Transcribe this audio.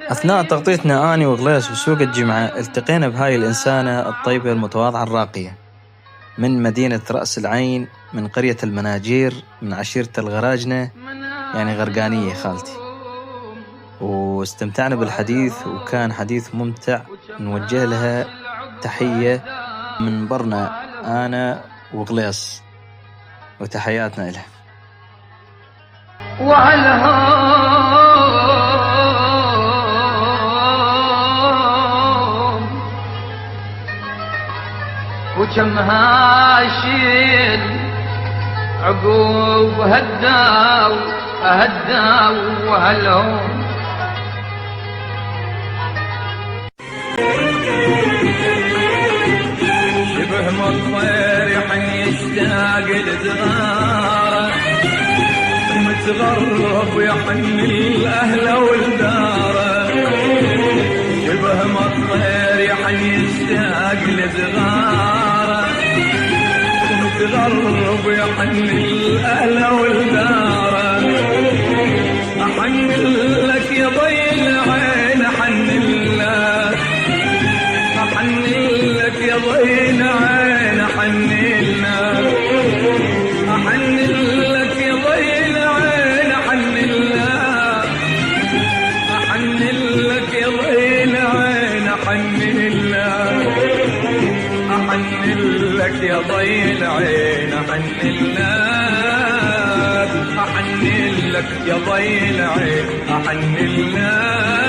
أثناء تغطيتنا أني وغليس بسوق الجمعة التقينا بهاي الإنسانة الطيبة المتواضعة الراقية من مدينة رأس العين، من قرية المناجير، من عشيرة الغراجنة، يعني غرقانية خالتي. واستمتعنا بالحديث وكان حديث ممتع. نوجه لها تحية من برنا أنا وغليس، وتحياتنا لها. وكم هاشيل عقوب هداو وهالهون شبه مطير يحن يشتاق لزغاره، متغرب يحن الأهل والداره. شبه مطير يحن يشتاق لزغاره، متغرب يحن الأهل والداره. أحن لك يا ضي العين، أحن لك، أحن لك يا ضي العين، أحن لك، أحن لك يا ضي العين، أحن لك، أحن لك يا ضي العين، أحن لك، أحن لك يا ضي العين، أحن لك، أحن لك يا ضي العين، أحن لك.